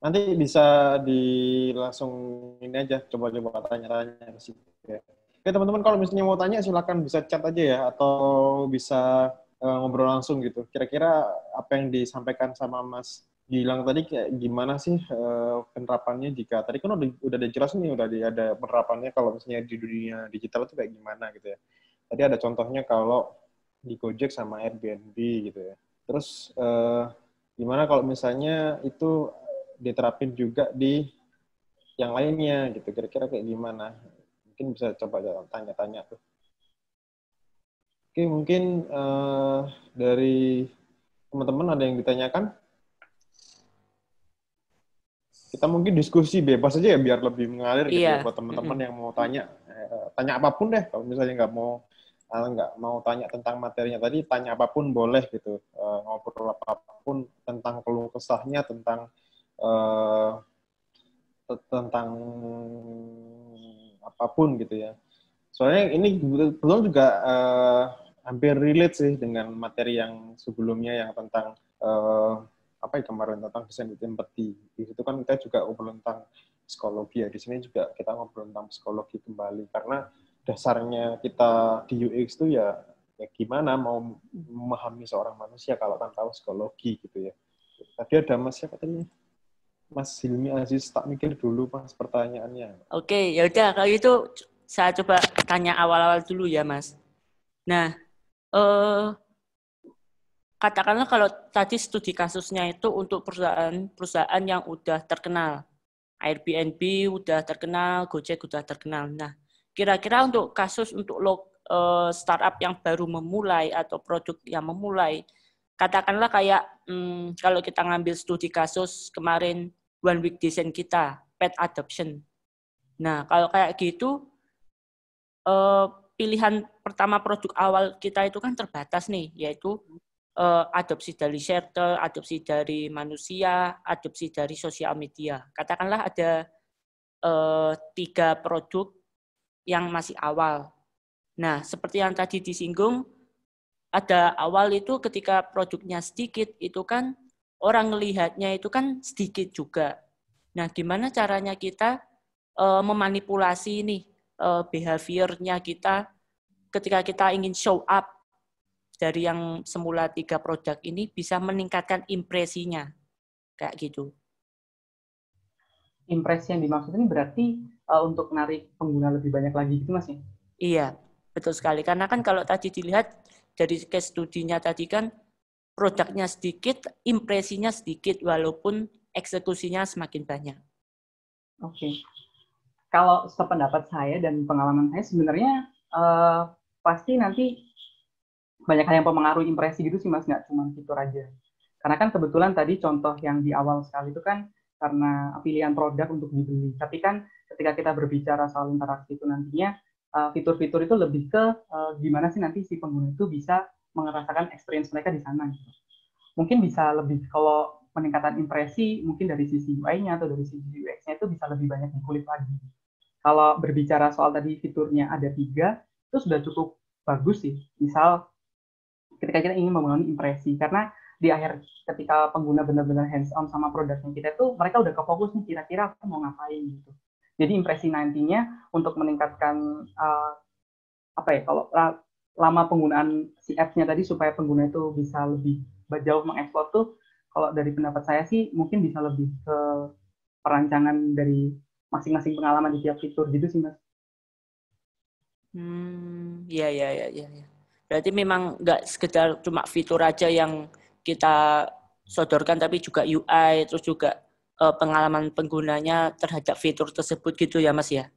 Nanti bisa langsung ini aja, coba-coba tanya-tanya ke situ ya. Oke teman-teman, kalau misalnya mau tanya silakan bisa chat aja ya, atau bisa ngobrol langsung gitu. Kira-kira apa yang disampaikan sama Mas Gilang tadi kayak gimana sih penerapannya, jika tadi kan udah ada jelas nih, ada penerapannya kalau misalnya di dunia digital itu kayak gimana gitu ya. Tadi ada contohnya kalau di Gojek sama Airbnb gitu ya. Terus gimana kalau misalnya itu diterapin juga di yang lainnya gitu, kira-kira kayak gimana? Mungkin bisa coba tanya-tanya tuh. Oke, mungkin dari teman-teman ada yang ditanyakan? Kita mungkin diskusi bebas aja ya, biar lebih mengalir gitu ya, buat teman-teman yang mau tanya. Tanya apapun deh, kalau misalnya nggak mau tanya tentang materinya tadi, tanya apapun boleh gitu. Ngobrol apapun tentang keluh kesahnya, tentang apapun gitu ya. Soalnya ini kebetulan juga hampir relate sih dengan materi yang sebelumnya yang tentang apa ya kemarin, tentang desain empathy. Di situ kan kita juga ngobrol tentang psikologi ya. Di sini juga kita ngobrol tentang psikologi kembali, karena dasarnya kita di UX itu ya gimana mau memahami seorang manusia kalau kan tahu psikologi gitu ya. Tadi ada Mas siapa tadi? Mas Hilmi Aziz, tak mikir dulu Mas pertanyaannya. Oke, ya udah kalau itu saya coba tanya awal-awal dulu ya, Mas. Nah, katakanlah kalau tadi studi kasusnya itu untuk perusahaan yang udah terkenal. Airbnb udah terkenal, Gojek udah terkenal. Nah, kira-kira untuk kasus untuk startup yang baru memulai atau produk yang memulai, katakanlah kayak kalau kita ngambil studi kasus kemarin One Week Design kita, pet adoption. Nah, kalau kayak gitu, pilihan pertama produk awal kita itu kan terbatas nih, yaitu adopsi dari shelter, adopsi dari manusia, adopsi dari sosial media. Katakanlah ada 3 produk yang masih awal. Nah, seperti yang tadi disinggung, ada awal itu ketika produknya sedikit, itu kan orang melihatnya itu kan sedikit juga. Nah, gimana caranya kita memanipulasi nih behavior-nya kita ketika kita ingin show up dari yang semula 3 produk ini bisa meningkatkan impresinya. Kayak gitu. Impresi yang dimaksud ini berarti untuk menarik pengguna lebih banyak lagi gitu Mas ya? Iya, betul sekali. Karena kan kalau tadi dilihat dari case studinya tadi kan produknya sedikit, impresinya sedikit, walaupun eksekusinya semakin banyak. Oke. Kalau sependapat saya dan pengalaman saya sebenarnya pasti nanti banyak hal yang mempengaruhi impresi gitu sih Mas, nggak cuma fitur aja. Karena kan kebetulan tadi contoh yang di awal sekali itu kan karena pilihan produk untuk dibeli. Tapi kan ketika kita berbicara soal interaksi itu nantinya, fitur-fitur itu lebih ke gimana sih nanti si pengguna itu bisa merasakan experience mereka di sana. Gitu. Mungkin bisa lebih, kalau peningkatan impresi, mungkin dari sisi UI-nya atau dari sisi UX-nya itu bisa lebih banyak dikulik lagi. Kalau berbicara soal tadi fiturnya ada 3, itu sudah cukup bagus sih. Misal, ketika kita ingin membangun impresi, karena di akhir ketika pengguna benar-benar hands on sama produknya kita tuh mereka udah kefokus nih kira-kira aku mau ngapain gitu. Jadi impresi nantinya untuk meningkatkan apa ya, kalau lama penggunaan si apps-nya tadi supaya pengguna itu bisa lebih jauh mengeksplor tuh, kalau dari pendapat saya sih mungkin bisa lebih ke perancangan dari masing-masing pengalaman di tiap fitur gitu sih Mas. Ya. Berarti memang nggak sekedar cuma fitur aja yang kita sodorkan, tapi juga UI, terus juga pengalaman penggunanya terhadap fitur tersebut gitu ya Mas ya?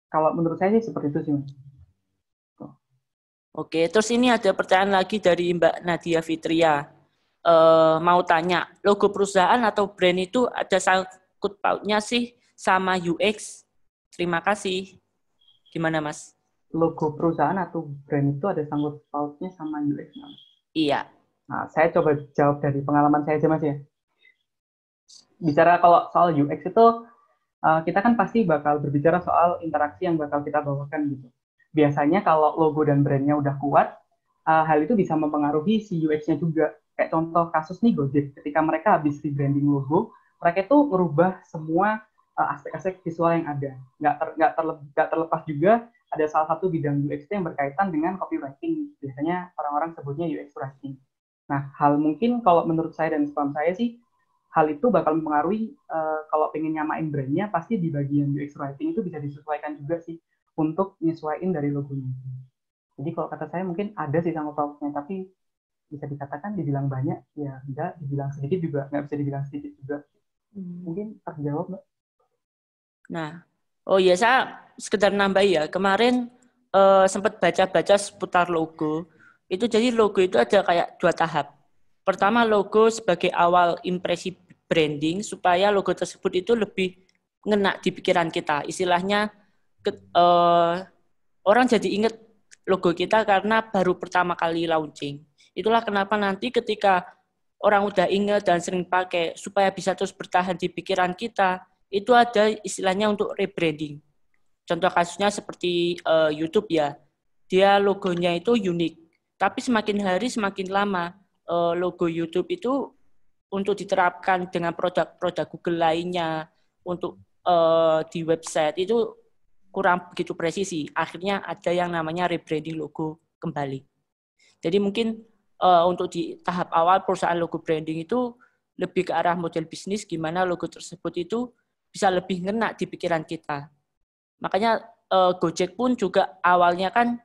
Kalau menurut saya sih seperti itu sih Mas. Oke, terus ini ada pertanyaan lagi dari Mbak Nadia Fitria. Mau tanya, logo perusahaan atau brand itu ada sangkut pautnya sih sama UX? Terima kasih. Gimana Mas? Logo perusahaan atau brand itu ada sangkut pautnya sama UX Mas? Iya. Nah, saya coba jawab dari pengalaman saya aja Mas ya. Bicara kalau soal UX itu, kita kan pasti bakal berbicara soal interaksi yang bakal kita bawakan gitu. Biasanya kalau logo dan brandnya udah kuat, hal itu bisa mempengaruhi si UX-nya juga. Kayak contoh kasus nih Gojek, ketika mereka habis rebranding logo, mereka itu merubah semua aspek-aspek visual yang ada. Nggak terlepas juga ada salah satu bidang UX yang berkaitan dengan copywriting. Biasanya orang-orang sebutnya UX writing. Nah, hal mungkin kalau menurut saya dan paham saya sih, hal itu bakal mempengaruhi kalau pengen nyamain brandnya, pasti di bagian UX writing itu bisa disesuaikan juga sih untuk nyesuaiin dari logonya. Jadi kalau kata saya mungkin ada sih sangkut pautnya, tapi bisa dikatakan dibilang banyak, ya enggak, dibilang sedikit juga, nggak bisa dibilang sedikit juga. Mungkin terjawab, Mbak. Nah, oh iya, saya sekedar nambah ya. Kemarin sempat baca-baca seputar logo. Itu jadi logo itu ada kayak 2 tahap. Pertama, logo sebagai awal impresi branding supaya logo tersebut itu lebih ngena di pikiran kita. Istilahnya orang jadi ingat logo kita karena baru pertama kali launching. Itulah kenapa nanti ketika orang udah ingat dan sering pakai supaya bisa terus bertahan di pikiran kita, itu ada istilahnya untuk rebranding. Contoh kasusnya seperti YouTube ya, dia logonya itu unik. Tapi semakin hari semakin lama logo YouTube itu untuk diterapkan dengan produk-produk Google lainnya, untuk di website itu kurang begitu presisi. Akhirnya ada yang namanya rebranding logo kembali. Jadi mungkin untuk di tahap awal perusahaan logo branding itu lebih ke arah model bisnis, gimana logo tersebut itu bisa lebih ngena di pikiran kita. Makanya Gojek pun juga awalnya kan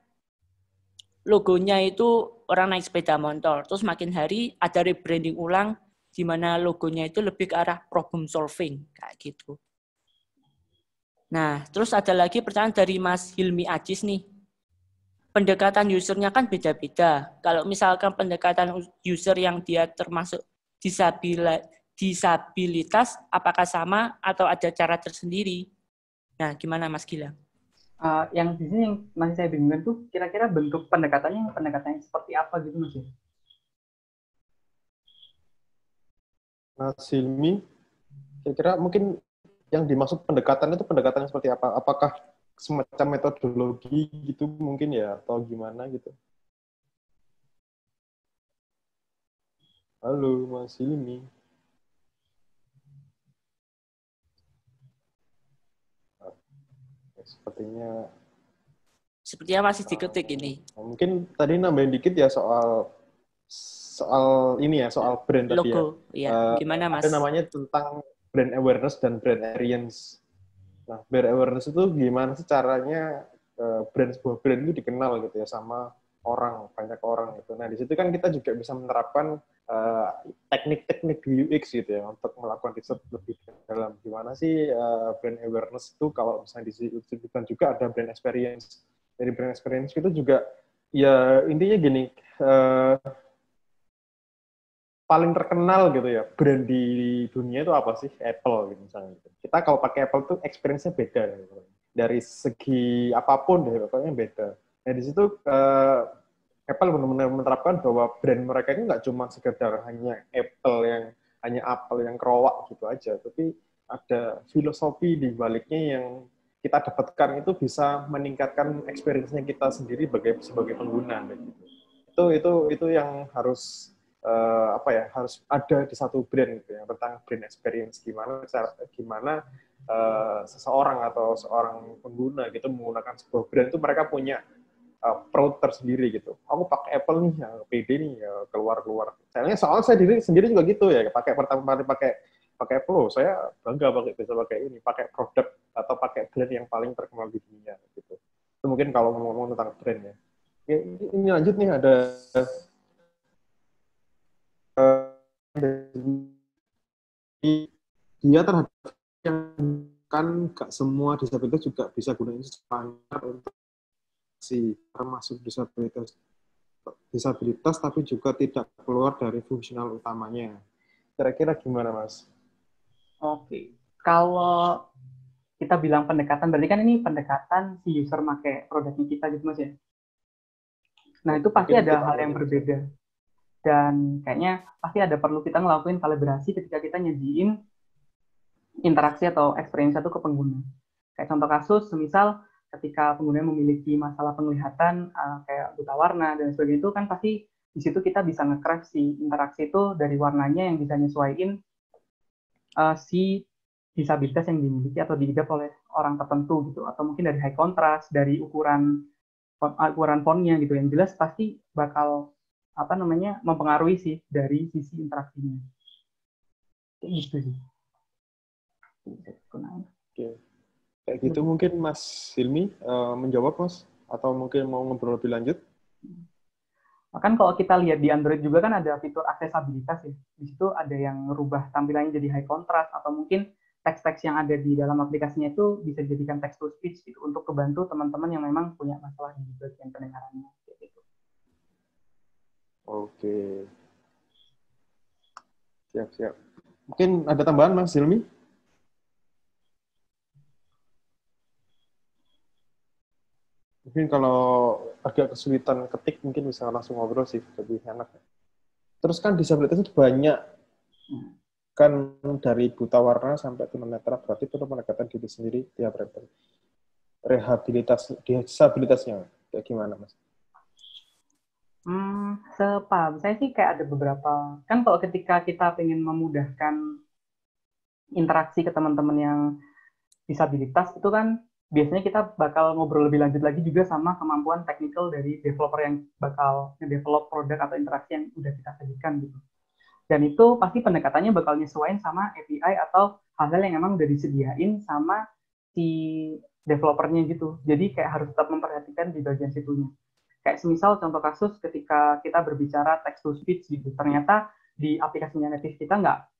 logonya itu orang naik sepeda motor. Terus makin hari ada rebranding ulang di mana logonya itu lebih ke arah problem solving kayak gitu. Nah, terus ada lagi pertanyaan dari Mas Hilmi Ajis nih. Pendekatan usernya kan beda-beda. Kalau misalkan pendekatan user yang dia termasuk disabilitas, apakah sama atau ada cara tersendiri? Nah, gimana Mas Gilang? Yang di sini yang masih saya bingungkan tuh kira-kira bentuk pendekatannya seperti apa gitu Mas ya? Mas Hilmi, kira-kira mungkin yang dimaksud pendekatan itu pendekatannya seperti apa? Apakah semacam metodologi gitu mungkin ya, atau gimana gitu? Halo Mas Hilmi. Sepertinya masih diketik ini. Mungkin tadi nambahin dikit ya soal ini ya, soal brand tadi ya. Logo, ya. Gimana Mas? Ada namanya tentang brand awareness dan brand experience. Nah, brand awareness itu gimana sih caranya sebuah brand itu dikenal gitu ya sama banyak orang gitu. Nah, di situ kan kita juga bisa menerapkan teknik-teknik UX gitu ya untuk melakukan riset lebih dalam. Gimana sih brand awareness itu, kalau misalnya disebutkan juga ada brand experience. Dari brand experience itu juga ya intinya gini, paling terkenal gitu ya brand di dunia itu apa sih? Apple gitu misalnya. Kita kalau pakai Apple tuh experience-nya beda gitu. Dari segi apapun deh, pokoknya beda. Nah di situ Apple benar-benar menerapkan bahwa brand mereka ini nggak cuma sekedar hanya Apple yang kerowak gitu aja, tapi ada filosofi di baliknya yang kita dapatkan itu bisa meningkatkan experience-nya kita sendiri sebagai pengguna gitu. Itu yang harus harus ada di satu brand gitu ya, tentang brand experience, gimana seseorang atau seorang pengguna gitu menggunakan sebuah brand itu mereka punya proud tersendiri gitu. Aku pakai Apple nih, ya, pede nih, ya, keluar. Soalnya saya sendiri juga gitu ya, pertama kali pakai Apple, saya bangga bisa pakai ini, pakai produk atau pakai brand yang paling terkenal di dunia gitu. Itu mungkin kalau ngomong tentang brand ya. Ini lanjut nih, ada dia terhadap yang kan nggak semua disabilitas juga bisa gunain standar untuk termasuk disabilitas tapi juga tidak keluar dari fungsional utamanya. Kira-kira gimana Mas? Oke, kalau kita bilang pendekatan, berarti kan ini pendekatan si user pakai produknya kita gitu Mas ya. Nah itu pasti ada hal yang berbeda. Dan kayaknya pasti ada perlu kita ngelakuin kalibrasi ketika kita nyajiin interaksi atau experience itu ke pengguna. Kayak contoh kasus, semisal ketika pengguna memiliki masalah penglihatan kayak buta warna dan sebagainya, itu kan pasti di situ kita bisa nge-craft si interaksi itu dari warnanya yang bisa nyesuaiin si disabilitas yang dimiliki atau diidap oleh orang tertentu gitu, atau mungkin dari high contrast, dari ukuran fontnya gitu. Yang jelas pasti bakal mempengaruhi sih dari sisi interaksinya. Kayak gitu sih. Oke. Kayak gitu mungkin Mas Hilmi menjawab, Mas, atau mungkin mau ngobrol lebih lanjut? Kan kalau kita lihat di Android juga kan ada fitur aksesabilitas ya. Di situ ada yang merubah tampilannya jadi high contrast, atau mungkin teks-teks yang ada di dalam aplikasinya itu bisa dijadikan text to speech gitu, untuk kebantu teman-teman yang memang punya masalah di bagian pendengarannya. Gitu. Oke. Siap. Mungkin ada tambahan, Mas Hilmi? Mungkin kalau agak kesulitan ketik, mungkin bisa langsung ngobrol sih, lebih enak. Terus kan disabilitas itu banyak, kan dari buta warna sampai tunanetra, berarti itu pendekatan diri sendiri tiap disabilitasnya kayak gimana, Mas? Sepaham saya sih kayak ada beberapa, kan kalau ketika kita ingin memudahkan interaksi ke teman-teman yang disabilitas, itu kan biasanya kita bakal ngobrol lebih lanjut lagi juga sama kemampuan teknikal dari developer yang bakal nge-develop produk atau interaksi yang udah kita sajikan gitu. Dan itu pasti pendekatannya bakal nyesuaiin sama API atau hal-hal yang emang udah disediain sama si developernya gitu. Jadi kayak harus tetap memperhatikan di bagian situnya. Kayak semisal contoh kasus ketika kita berbicara text to speech gitu, ternyata di aplikasinya native kita nggak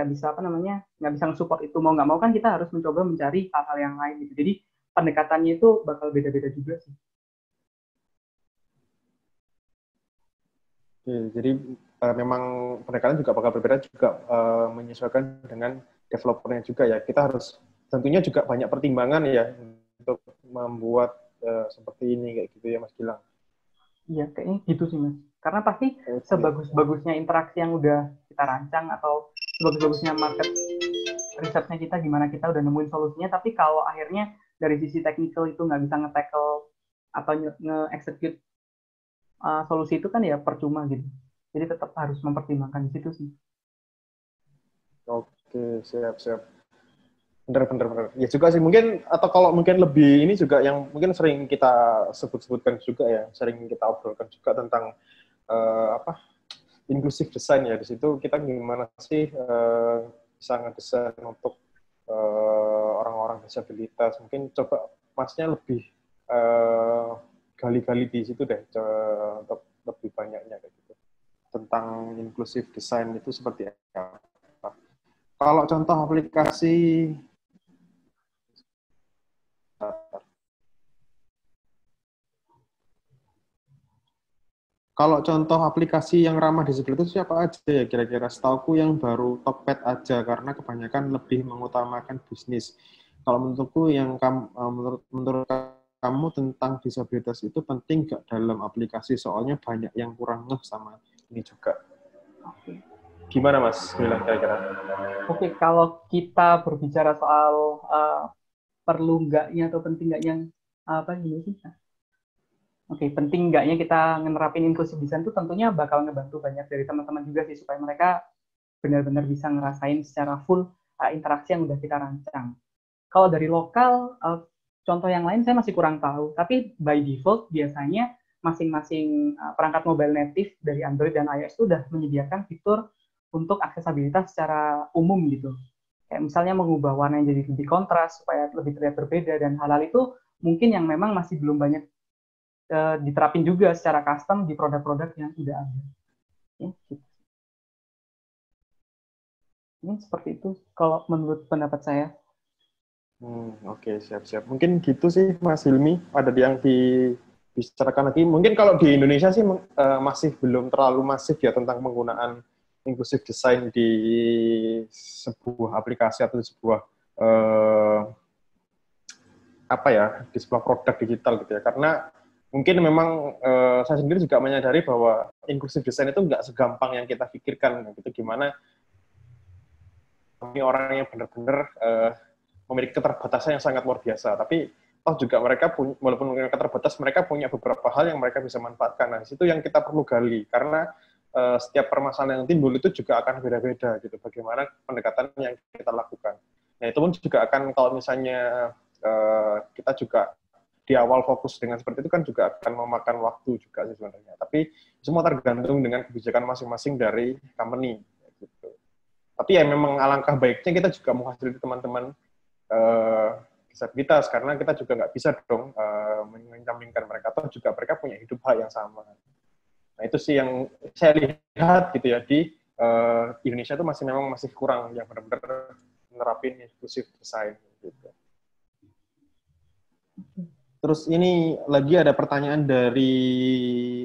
bisa nggak bisa nge-support itu, mau nggak mau kan kita harus mencoba mencari hal-hal yang lain gitu. Jadi pendekatannya itu bakal beda-beda juga sih. Oke, jadi memang pendekatan juga bakal berbeda juga menyesuaikan dengan developernya juga ya. Kita harus tentunya juga banyak pertimbangan ya untuk membuat seperti ini kayak gitu ya, Mas Gilang. Iya, kayaknya gitu sih, Mas. Karena pasti sebagus-bagusnya interaksi yang udah kita rancang atau sebagus-bagusnya market risetnya kita, gimana kita udah nemuin solusinya, tapi kalau akhirnya dari sisi technical itu nggak bisa nge-tackle atau nge-execute solusi itu kan ya percuma gitu. Jadi tetap harus mempertimbangkan di situ sih. Oke, siap. Bener. Ya juga sih, mungkin, atau kalau mungkin lebih ini juga yang mungkin sering kita sebut-sebutkan juga ya, sering kita obrolkan juga tentang inclusive design ya. Di situ kita gimana sih bisa ngedesain untuk orang-orang disabilitas. Mungkin coba Masnya lebih gali-gali di situ deh, untuk lebih banyaknya kayak gitu. Tentang inclusive design itu seperti apa. Kalau contoh aplikasi yang ramah disabilitas siapa aja ya kira-kira? Setauku yang baru Tokped aja, karena kebanyakan lebih mengutamakan bisnis. Kalau menurutku yang menurut kamu tentang disabilitas itu penting nggak dalam aplikasi? Soalnya banyak yang kurang ngeh sama ini juga. Oke. Gimana Mas bilang kira-kira? Oke, kalau kita berbicara soal perlu nggaknya atau penting nggaknya gini sih? Oke, penting nggaknya kita ngerapin inclusive design itu tentunya bakal ngebantu banyak dari teman-teman juga sih, supaya mereka benar-benar bisa ngerasain secara full interaksi yang udah kita rancang. Kalau dari lokal, contoh yang lain saya masih kurang tahu, tapi by default biasanya masing-masing perangkat mobile native dari Android dan iOS itu udah menyediakan fitur untuk aksesabilitas secara umum gitu. Kayak misalnya mengubah warna yang jadi lebih kontras supaya lebih terlihat berbeda, dan hal-hal itu mungkin yang memang masih belum banyak diterapin juga secara custom di produk-produk yang udah ada. Ya, gitu. Ini seperti itu kalau menurut pendapat saya. Oke, siap. Mungkin gitu sih Mas Hilmi. Ada yang dibicarakan lagi. Mungkin kalau di Indonesia sih masih belum terlalu masif ya tentang penggunaan inclusive design di sebuah aplikasi atau di sebuah di sebuah produk digital gitu ya. Karena mungkin memang saya sendiri juga menyadari bahwa inclusive design itu nggak segampang yang kita pikirkan. Gitu. Gimana orang yang benar-benar memiliki keterbatasan yang sangat luar biasa. Tapi toh juga mereka walaupun mereka terbatas, mereka punya beberapa hal yang mereka bisa manfaatkan. Nah, di situ yang kita perlu gali. Karena setiap permasalahan yang timbul itu juga akan beda-beda gitu. Bagaimana pendekatan yang kita lakukan. Nah itu pun juga akan kalau misalnya kita juga di awal fokus dengan seperti itu kan juga akan memakan waktu juga sih sebenarnya. Tapi semua tergantung dengan kebijakan masing-masing dari company. Gitu. Tapi ya memang alangkah baiknya kita juga menghasilkan teman-teman disabilitas karena kita juga nggak bisa dong menyampingkan mereka atau juga mereka punya hidup hak yang sama. Nah itu sih yang saya lihat gitu ya di Indonesia itu masih kurang yang benar-benar menerapin inclusive design gitu. Terus ini lagi ada pertanyaan dari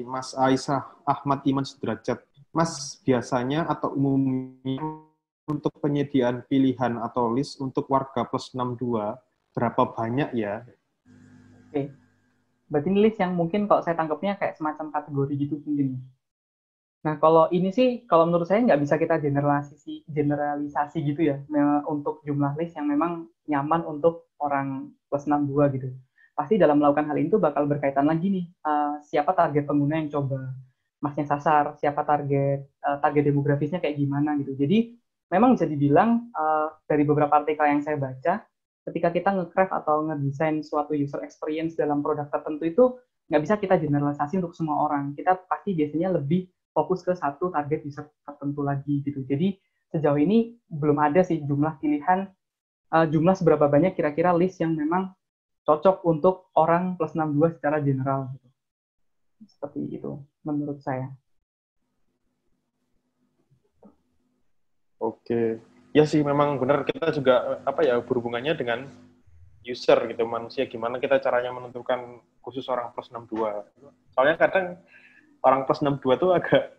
Mas Aisyah Ahmad Iman Sudrajat. Mas, biasanya atau umumnya untuk penyediaan pilihan atau list untuk warga plus 62, berapa banyak ya? Oke. Berarti ini list yang mungkin kalau saya tangkapnya kayak semacam kategori gitu mungkin. Nah, kalau ini sih, kalau menurut saya nggak bisa kita generalisasi gitu ya, untuk jumlah list yang memang nyaman untuk orang plus 62 gitu. Pasti dalam melakukan hal itu bakal berkaitan lagi nih, siapa target pengguna yang coba masnya sasar, siapa target demografisnya kayak gimana gitu. Jadi, memang bisa dibilang dari beberapa artikel yang saya baca, ketika kita nge-craft atau ngedesain suatu user experience dalam produk tertentu itu, nggak bisa kita generalisasi untuk semua orang. Kita pasti biasanya lebih fokus ke satu target user tertentu lagi gitu. Jadi sejauh ini belum ada sih jumlah pilihan, jumlah seberapa banyak kira-kira list yang memang cocok untuk orang plus 62 secara general gitu. Seperti itu menurut saya. Oke. Ya sih memang benar kita juga berhubungannya dengan user gitu, manusia gimana kita caranya menentukan khusus orang plus 62. Soalnya kadang orang plus 62 tuh agak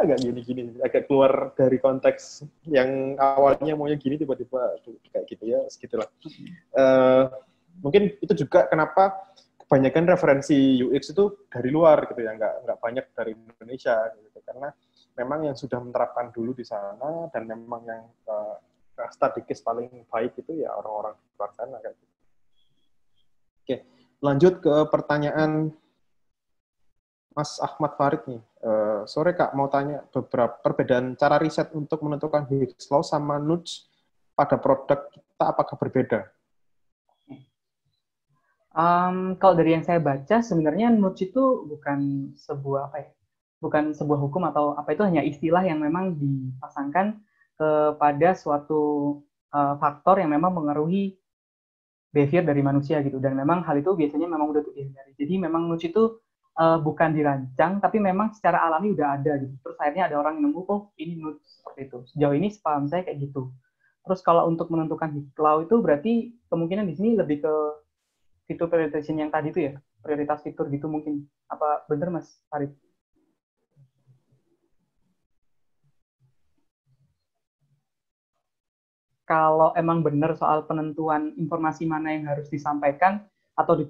agak gini-gini, agak keluar dari konteks yang awalnya maunya gini tiba-tiba kayak gitu ya, segitulah. Mungkin itu juga kenapa kebanyakan referensi UX itu dari luar gitu ya, nggak banyak dari Indonesia gitu, karena memang yang sudah menerapkan dulu di sana dan memang yang strategis paling baik itu ya orang-orang di luar sana kayak gitu. Oke, lanjut ke pertanyaan Mas Ahmad Farid nih. Sore Kak, mau tanya beberapa perbedaan cara riset untuk menentukan Higgs Law sama nudge pada produk kita apakah berbeda? Kalau dari yang saya baca, sebenarnya nudge itu bukan sebuah hukum atau itu hanya istilah yang memang dipasangkan kepada suatu faktor yang memang mengaruhi behavior dari manusia gitu. Dan memang hal itu biasanya memang udah dihindari. Jadi memang nudge itu bukan dirancang, tapi memang secara alami udah ada gitu. Terus akhirnya ada orang yang nemu, oh ini nudge seperti itu. Sejauh ini sepaham saya kayak gitu. Terus kalau untuk menentukan Higgs Law itu berarti kemungkinan di sini lebih ke fitur prioritasi yang tadi itu ya, prioritas fitur gitu mungkin. Apa bener Mas Farid? Kalau emang benar soal penentuan informasi mana yang harus disampaikan atau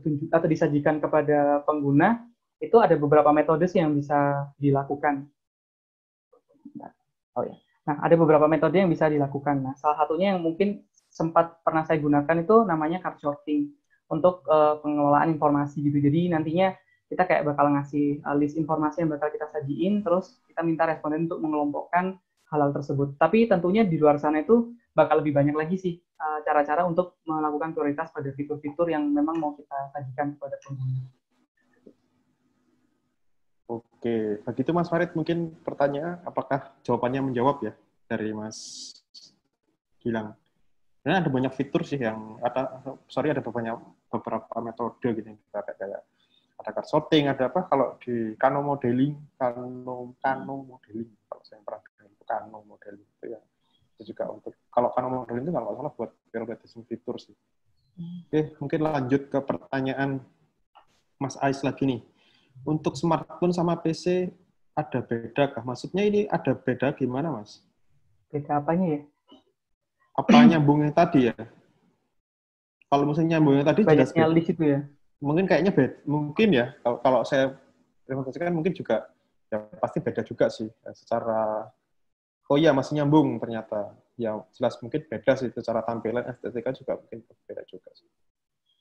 disajikan kepada pengguna, itu ada beberapa metode sih yang bisa dilakukan. Nah, ada beberapa metode yang bisa dilakukan. Nah, salah satunya yang mungkin sempat pernah saya gunakan itu namanya card sorting untuk pengelolaan informasi gitu. Jadi nantinya kita kayak bakal ngasih list informasi yang bakal kita sajiin, terus kita minta responden untuk mengelompokkan hal-hal tersebut. Tapi tentunya di luar sana itu bakal lebih banyak lagi sih cara-cara untuk melakukan prioritas pada fitur-fitur yang memang mau kita sajikan kepada pengguna. Oke, begitu Mas Farid mungkin pertanyaan apakah jawabannya menjawab ya dari Mas Gilang. Karena ada banyak fitur sih yang ada beberapa metode gitu kayak ada card sorting, ada apa kalau di Kano modeling kalau saya pernah dengar itu Kano modeling itu ya. Itu juga untuk kalau Kano modeling itu nggak salah buat prioritasi fitur sih. Oke, mungkin lanjut ke pertanyaan Mas Ais lagi nih. Untuk smartphone sama PC ada beda kah? Maksudnya ini ada beda gimana, Mas? Beda apanya ya? Apa nyambungnya tadi ya? Kalau misalnya nyambungnya tadi jelas beda. List itu ya? Mungkin kayaknya beda. Mungkin ya, kalau saya presentasikan mungkin juga ya pasti beda juga sih. Secara, oh iya masih nyambung ternyata. Ya jelas mungkin beda sih secara tampilan, estetika juga mungkin beda juga sih.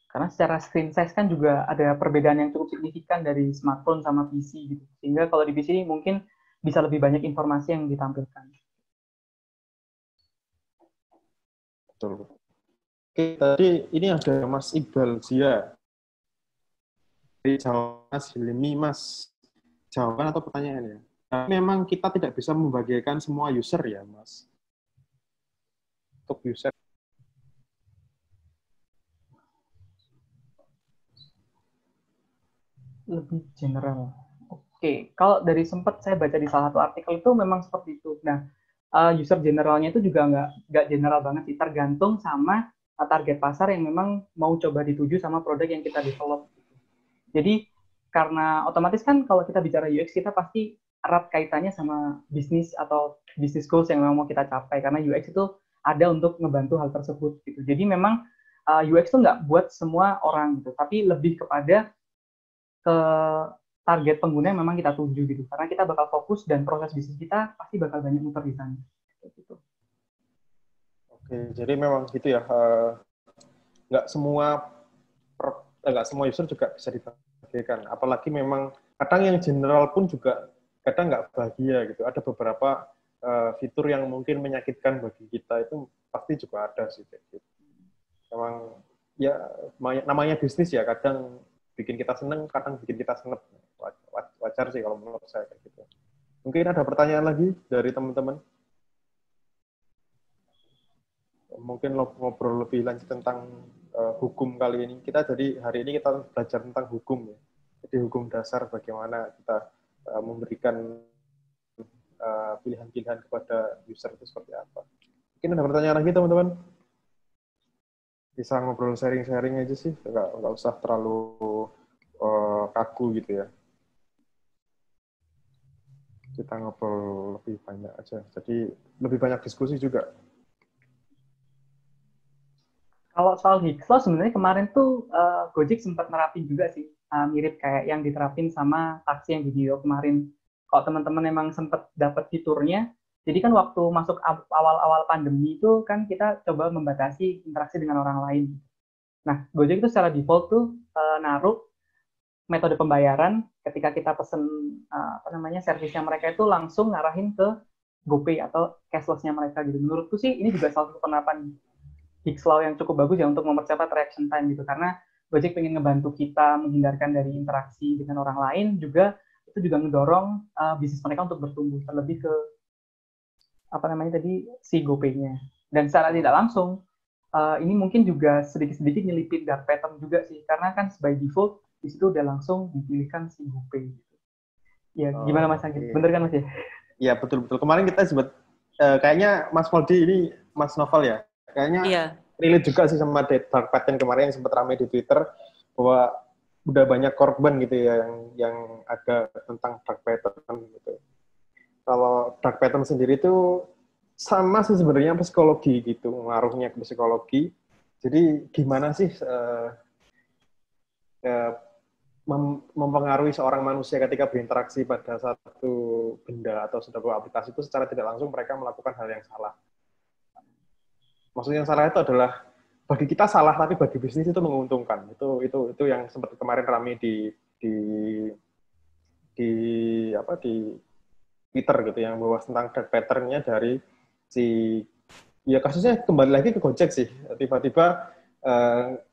Karena secara screen size kan juga ada perbedaan yang cukup signifikan dari smartphone sama PC gitu. Sehingga kalau di PC mungkin bisa lebih banyak informasi yang ditampilkan. Betul. Oke, tadi ini ada Mas Iqbal Zia. Jawab Mas Hilmi, Mas. Jawaban atau pertanyaannya? Nah, memang kita tidak bisa membagikan semua user ya, Mas. Untuk user. Lebih general. Oke, kalau dari sempat saya baca di salah satu artikel itu memang seperti itu. Nah, user generalnya itu juga nggak general banget sih, tergantung sama target pasar yang memang mau coba dituju sama produk yang kita develop. Jadi karena otomatis kan kalau kita bicara UX kita pasti erat kaitannya sama bisnis atau bisnis goals yang memang mau kita capai karena UX itu ada untuk ngebantu hal tersebut gitu. Jadi memang UX itu nggak buat semua orang gitu, tapi lebih kepada ke target pengguna yang memang kita tuju gitu. Karena kita bakal fokus dan proses bisnis kita pasti bakal banyak muter di sana. Gitu. Oke, jadi memang gitu ya. Nggak semua user juga bisa dibagikan. Apalagi memang kadang yang general pun juga kadang nggak bahagia gitu. Ada beberapa fitur yang mungkin menyakitkan bagi kita itu pasti juga ada sih. Gitu. Memang ya namanya bisnis ya, kadang bikin kita seneng, kadang bikin kita senep. Wajar sih kalau menurut saya kayak gitu. Mungkin ada pertanyaan lagi dari teman-teman? Mungkin ngobrol lebih lanjut tentang hukum kali ini. Jadi hari ini kita belajar tentang hukum ya. Jadi hukum dasar bagaimana kita memberikan pilihan-pilihan kepada user itu seperti apa. Mungkin ada pertanyaan lagi teman-teman? Bisa ngobrol sharing-sharing aja sih, nggak usah terlalu kaku gitu ya. Kita ngobrol lebih banyak aja, jadi lebih banyak diskusi juga. Kalau soal Higgs sebenarnya kemarin tuh Gojek sempat nerapin juga sih, mirip kayak yang diterapin sama taksi yang video kemarin. Kalau teman-teman emang sempat dapat fiturnya, jadi kan waktu masuk awal-awal pandemi itu kan kita coba membatasi interaksi dengan orang lain. Nah, Gojek itu secara default tuh naruh metode pembayaran ketika kita pesen servisnya mereka itu langsung ngarahin ke GoPay atau cashless-nya mereka gitu. Menurutku sih ini juga salah satu penerapan Higgs Law yang cukup bagus ya untuk mempercepat reaction time gitu, karena Gojek pengen ngebantu kita menghindar dari interaksi dengan orang lain, juga itu juga ngedorong bisnis mereka untuk bertumbuh terlebih ke si GoPay-nya. Dan secara tidak langsung ini mungkin juga sedikit-sedikit nyelipin dark pattern juga sih, karena kan by default di situ udah langsung dipilihkan si GoPay gitu. Ya, gimana Mas Anggi? Okay. Bener kan Mas ya? Iya, betul-betul. Kemarin kita sebut kayaknya Mas Foldi ini Mas Novel ya. Kayaknya relate juga sih sama dark pattern kemarin yang sempat ramai di Twitter, bahwa udah banyak korban gitu ya yang ada tentang dark pattern gitu. Kalau dark pattern sendiri itu sama sih sebenarnya psikologi gitu, ngaruhnya ke psikologi. Jadi gimana sih mempengaruhi seorang manusia ketika berinteraksi pada satu benda atau sebuah aplikasi itu secara tidak langsung mereka melakukan hal yang salah. Maksudnya yang salah itu adalah bagi kita salah, tapi bagi bisnis itu menguntungkan. Itu yang sempat kemarin ramai di Twitter gitu, yang bahwa tentang dark pattern-nya dari ya kasusnya kembali lagi ke Gojek sih. Tiba-tiba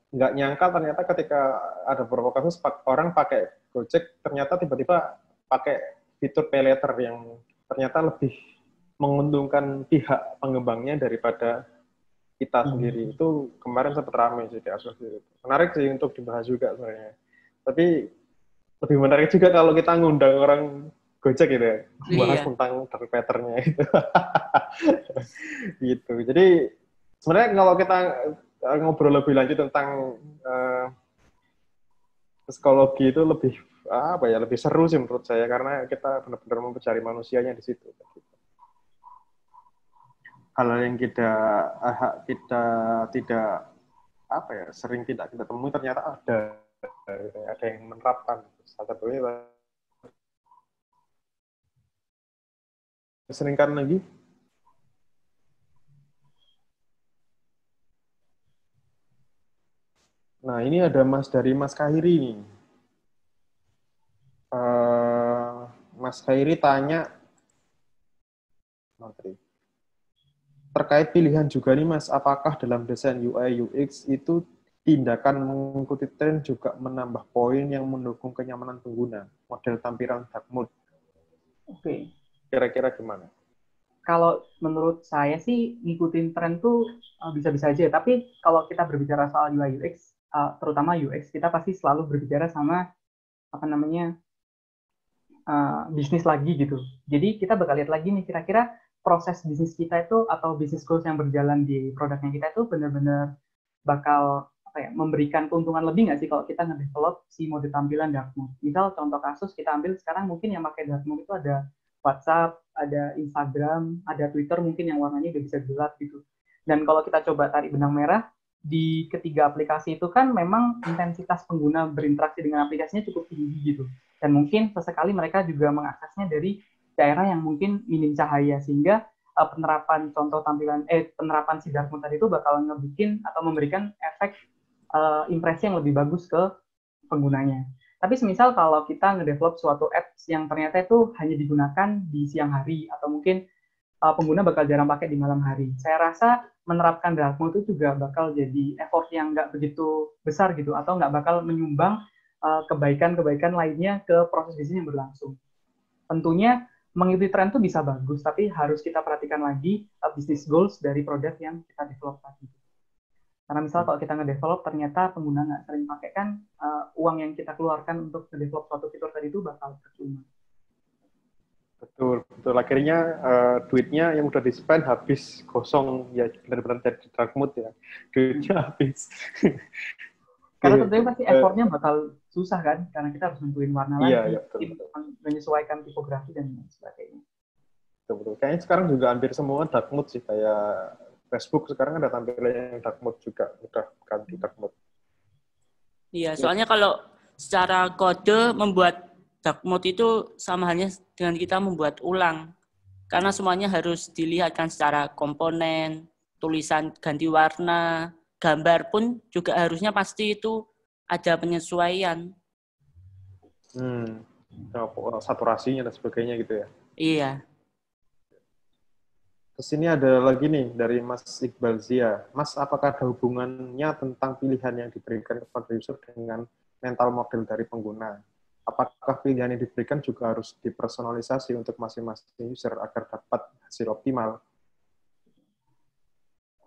nggak nyangka ternyata ketika ada beberapa kasus orang pakai Gojek ternyata tiba-tiba pakai fitur pay later yang ternyata lebih menguntungkan pihak pengembangnya daripada kita sendiri. Itu kemarin sempat ramai sih di asosiasi. Menarik sih untuk dibahas juga sebenarnya. Tapi lebih menarik juga kalau kita ngundang orang Gojek gitu ya, bahas tentang dark pattern-nya itu. Gitu. Jadi sebenarnya kalau kita ngobrol lebih lanjut tentang psikologi itu lebih seru sih menurut saya, karena kita benar-benar mencari manusianya di situ. Hal yang kita tidak sering tidak kita temui ternyata ada yang menerapkan. Salah satunya seringkan lagi Nah, ini ada dari Mas Kahiri nih. Mas Kahiri tanya, terkait pilihan juga nih Mas, apakah dalam desain UI UX itu tindakan mengikuti tren juga menambah poin yang mendukung kenyamanan pengguna, model tampilan dark mode? Oke. Kira-kira gimana? Kalau menurut saya sih ngikutin tren tuh bisa-bisa aja. Tapi kalau kita berbicara soal UI UX, terutama UX, kita pasti selalu berbicara sama bisnis lagi gitu. Jadi kita bakal lihat lagi nih kira-kira proses bisnis kita itu atau bisnis goals yang berjalan di produknya kita itu benar-benar bakal memberikan keuntungan lebih nggak sih kalau kita nge-develop si mode tampilan dark mode. Misal contoh kasus kita ambil sekarang mungkin yang pakai dark mode itu ada WhatsApp, ada Instagram, ada Twitter mungkin yang warnanya udah bisa gelap gitu. Dan kalau kita coba tarik benang merah, di ketiga aplikasi itu kan memang intensitas pengguna berinteraksi dengan aplikasinya cukup tinggi gitu. Dan mungkin sesekali mereka juga mengaksesnya dari daerah yang mungkin minim cahaya, sehingga penerapan penerapan si dark mode tadi itu bakal ngebikin atau memberikan efek impresi yang lebih bagus ke penggunanya. Tapi semisal kalau kita ngedevelop suatu apps yang ternyata itu hanya digunakan di siang hari atau mungkin pengguna bakal jarang pakai di malam hari, saya rasa menerapkan dark mode itu juga bakal jadi effort yang nggak begitu besar gitu, atau nggak bakal menyumbang kebaikan-kebaikan lainnya ke proses bisnis yang berlangsung. Tentunya mengikuti tren itu bisa bagus, tapi harus kita perhatikan lagi bisnis goals dari produk yang kita develop tadi. Karena misal kalau kita nge-develop ternyata pengguna nggak sering pakai kan, uang yang kita keluarkan untuk nge-develop suatu fitur tadi itu bakal percuma. Betul. Akhirnya duitnya yang udah di-spend habis kosong, ya benar-benar jadi dark mode ya. Duitnya habis. Karena tentunya pasti effortnya bakal susah kan, karena kita harus nentuin warna lagi, betul. menyesuaikan tipografi dan sebagainya. Betul. Kayaknya sekarang juga hampir semua dark mode sih, kayak Facebook sekarang ada tampilan yang dark mode juga, udah ganti dark mode. Iya, soalnya kalau secara kode membuat dark mode itu sama halnya dengan kita membuat ulang. Karena semuanya harus dilihatkan secara komponen, tulisan ganti warna, gambar pun juga harusnya pasti itu ada penyesuaian. Saturasinya dan sebagainya gitu ya. Iya. Terus ini ada lagi nih dari Mas Iqbal Zia. Mas, apakah ada hubungannya tentang pilihan yang diberikan kepada user dengan mental model dari pengguna? Apakah pilihan yang diberikan juga harus dipersonalisasi untuk masing-masing user agar dapat hasil optimal?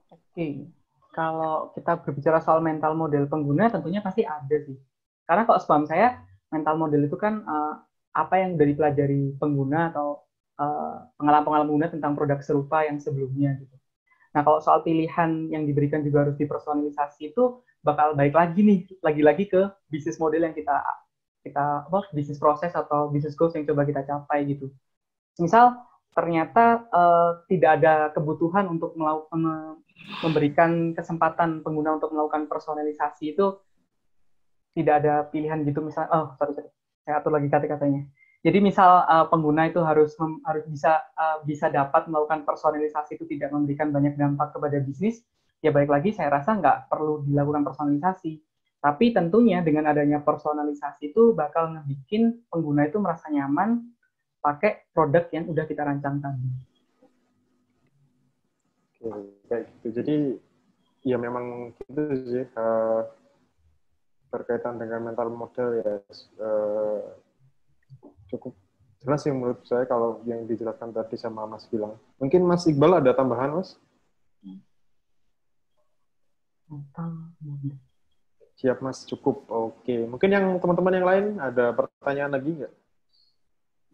Oke. Kalau kita berbicara soal mental model pengguna, tentunya pasti ada sih. Karena kalau sepaham saya, mental model itu kan apa yang dari pelajari pengguna atau pengalaman-pengalaman pengguna tentang produk serupa yang sebelumnya gitu. Nah, kalau soal pilihan yang diberikan juga harus dipersonalisasi, itu bakal baik lagi nih, lagi-lagi ke bisnis model yang kita bisnis proses atau bisnis goals yang coba kita capai gitu. Misal ternyata tidak ada kebutuhan untuk memberikan kesempatan pengguna untuk melakukan personalisasi, itu tidak ada pilihan gitu. Misal, saya atur lagi kata-katanya. Jadi misal pengguna itu harus bisa dapat melakukan personalisasi, itu tidak memberikan banyak dampak kepada bisnis, ya baik lagi saya rasa nggak perlu dilakukan personalisasi. Tapi tentunya dengan adanya personalisasi itu bakal ngebikin pengguna itu merasa nyaman pakai produk yang udah kita rancang tadi. Oke, kayak gitu. Jadi ya memang gitu sih, berkaitan dengan mental model ya cukup jelas sih menurut saya kalau yang dijelaskan tadi sama Mas bilang. Mungkin Mas Iqbal ada tambahan, Mas? Siap, Mas. Cukup. Oke. Mungkin yang teman-teman yang lain ada pertanyaan lagi nggak?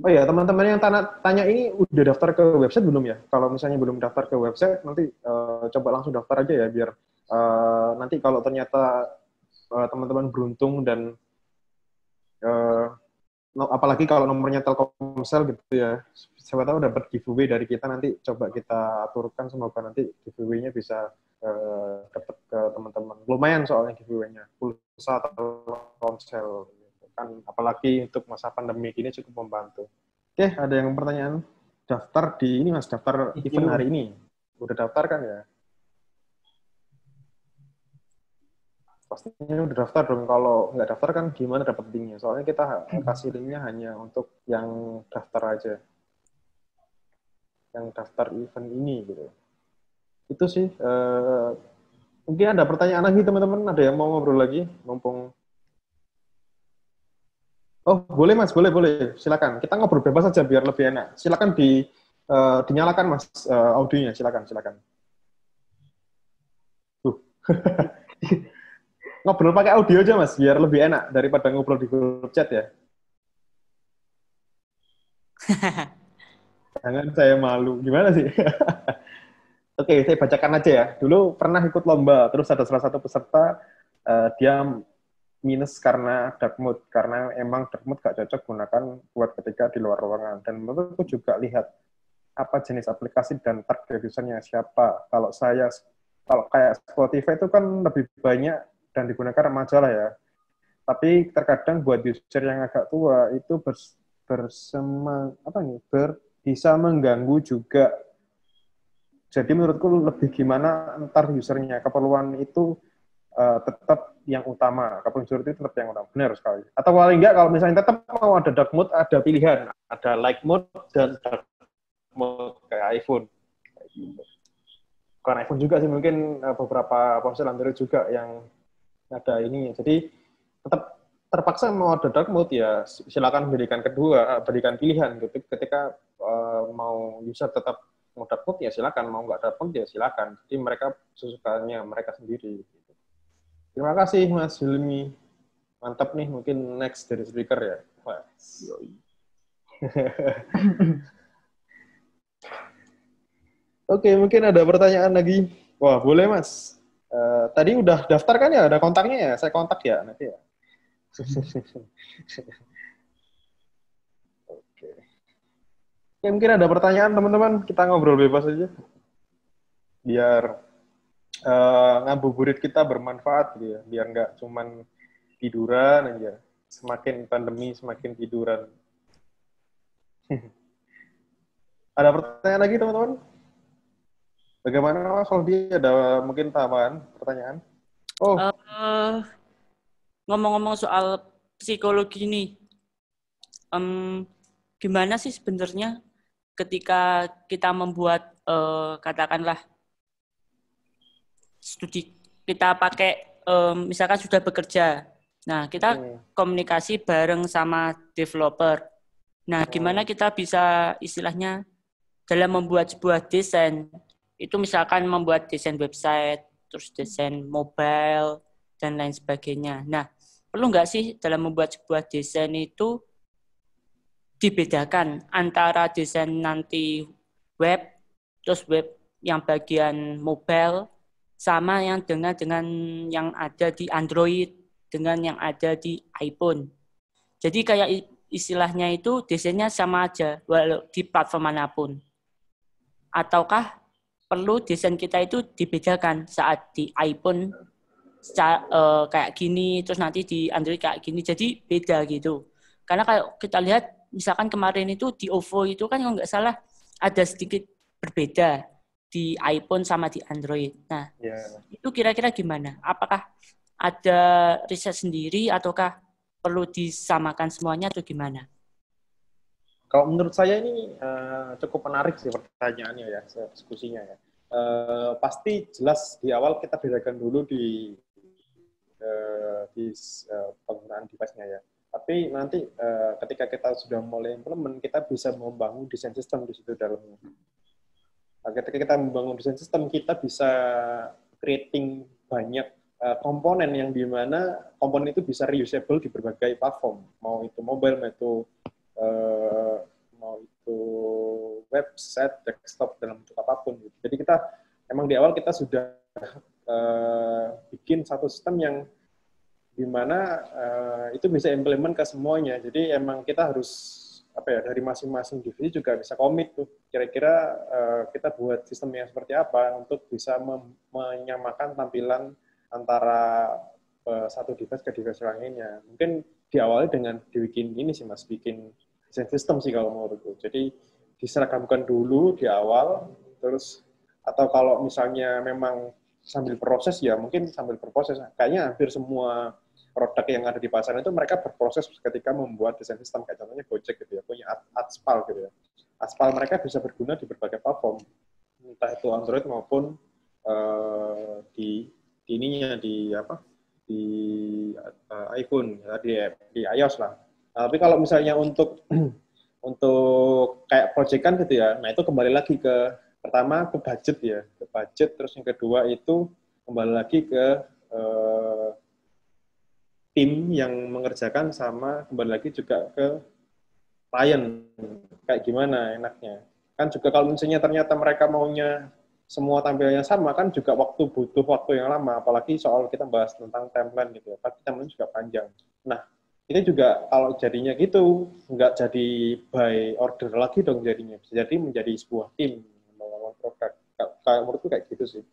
Oh ya, teman-teman yang tanya ini udah daftar ke website belum ya? Kalau misalnya belum daftar ke website, nanti coba langsung daftar aja ya, biar nanti kalau ternyata teman-teman beruntung dan apalagi kalau nomornya Telkomsel gitu ya, siapa tahu dapat giveaway dari kita, nanti coba kita aturkan, semoga nanti giveaway-nya bisa dapat ke teman-teman. Lumayan soalnya giveaway-nya, pulsa Telkomsel gitu kan, apalagi untuk masa pandemi ini cukup membantu. Oke, ada yang pertanyaan? Daftar di ini Mas, daftar event hari ini. Udah daftar kan ya? pastinya udah daftar dong. Kalau nggak daftar kan gimana dapat linknya? Soalnya kita kasih linknya hanya untuk yang daftar aja. Yang daftar event ini gitu. Itu sih. Mungkin ada pertanyaan lagi teman-teman. Ada yang mau ngobrol lagi? Mumpung. Oh boleh Mas, boleh. Silakan. Kita ngobrol bebas saja biar lebih enak. Silakan dinyalakan Mas audionya. Silakan. Ngobrol pakai audio aja Mas, biar lebih enak daripada ngobrol di grup chat ya. Jangan saya malu. Gimana sih? Oke, saya bacakan aja ya. Dulu pernah ikut lomba, terus ada salah satu peserta, dia minus karena dark mode. Karena emang dark mode gak cocok gunakan buat ketika di luar ruangan. Dan menurutku juga lihat apa jenis aplikasi dan target usernya siapa. Kalau kayak Spotify itu kan lebih banyak dan digunakan remaja lah ya. Tapi terkadang buat user yang agak tua itu bisa mengganggu juga. Jadi menurutku lebih gimana ntar usernya, keperluan itu tetap yang utama. Keperluan user itu tetap yang utama. Benar sekali. Atau paling enggak kalau misalnya tetap mau ada dark mode, ada pilihan. Ada light mode dan dark mode kayak iPhone. Kayak gitu. Bukan iPhone juga sih, mungkin beberapa ponsel Android juga yang ada ini. Jadi tetap terpaksa mau ada dark mode ya silakan berikan pilihan gitu. Ketika mau user tetap mau dark mode ya silakan, mau nggak dark mode ya silakan. Jadi mereka sesukanya mereka sendiri. Gitu. Terima kasih Mas Hilmi, mantap nih. Mungkin next dari speaker ya. Oke, mungkin ada pertanyaan lagi. Wah, boleh Mas. Tadi udah daftar kan ya? Ada kontaknya ya? Saya kontak ya nanti ya. Oke. Ya, mungkin ada pertanyaan teman-teman. Kita ngobrol bebas aja. Biar ngabuburit kita bermanfaat gitu ya. Biar nggak cuman tiduran aja. Semakin pandemi, semakin tiduran. Ada pertanyaan lagi teman-teman? Bagaimana kalau dia ada mungkin tambahan pertanyaan? Oh, ngomong-ngomong soal psikologi nih, gimana sih sebenarnya ketika kita membuat katakanlah studi, kita pakai misalkan sudah bekerja, nah kita komunikasi bareng sama developer. Nah, gimana kita bisa istilahnya dalam membuat sebuah desain, itu misalkan membuat desain website, terus desain mobile, dan lain sebagainya. Nah, perlu nggak sih dalam membuat sebuah desain itu dibedakan antara desain nanti web, terus web yang bagian mobile, sama yang dengan yang ada di Android, dengan yang ada di iPhone. Jadi kayak istilahnya itu desainnya sama aja, walau di platform manapun. Ataukah perlu desain kita itu dibedakan saat di iPhone kayak gini, terus nanti di Android kayak gini, jadi beda gitu. Karena kalau kita lihat, misalkan kemarin itu di OVO itu kan kalau nggak salah ada sedikit berbeda di iPhone sama di Android. Nah, itu kira-kira gimana? Apakah ada riset sendiri ataukah perlu disamakan semuanya atau gimana? Kalau menurut saya ini cukup menarik sih pertanyaannya ya, diskusinya ya. Pasti jelas di awal kita bedakan dulu di penggunaan device-nya ya. Tapi nanti ketika kita sudah mulai implement, kita bisa membangun desain sistem di situ dalamnya. Ketika kita membangun desain sistem, kita bisa creating banyak komponen yang dimana komponen itu bisa reusable di berbagai platform. Mau itu mobile, mau itu website, desktop, dalam bentuk apapun. Jadi kita emang di awal kita sudah bikin satu sistem yang dimana itu bisa implement ke semuanya. Jadi emang kita harus dari masing-masing divisi juga bisa komit tuh. Kira-kira kita buat sistem yang seperti apa untuk bisa menyamakan tampilan antara satu device ke device lainnya. Mungkin diawali dengan dibikin ini sih Mas, bikin desain sistem sih kalau menurutku. Jadi diseragamkan dulu di awal, terus atau kalau misalnya memang sambil proses ya mungkin sambil berproses. Kayaknya hampir semua produk yang ada di pasaran itu mereka berproses ketika membuat desain sistem. Kayak contohnya Gojek gitu ya, punya Aspal gitu ya. Aspal mereka bisa berguna di berbagai platform, entah itu Android maupun di iPhone ya, di iOS lah. Nah, tapi kalau misalnya untuk kayak proyekan gitu ya, nah itu kembali lagi ke pertama ke budget ya, ke budget, terus yang kedua itu kembali lagi ke tim yang mengerjakan, sama kembali lagi juga ke klien kayak gimana enaknya. Kan juga kalau misalnya ternyata mereka maunya semua tampilnya sama, kan juga butuh waktu yang lama, apalagi soal kita bahas tentang timeline gitu ya, pasti timeline juga panjang. Nah, ini juga kalau jadinya gitu, nggak jadi by order lagi dong jadinya, bisa jadi menjadi sebuah tim membangun produk. Kayak menurutku kayak gitu sih.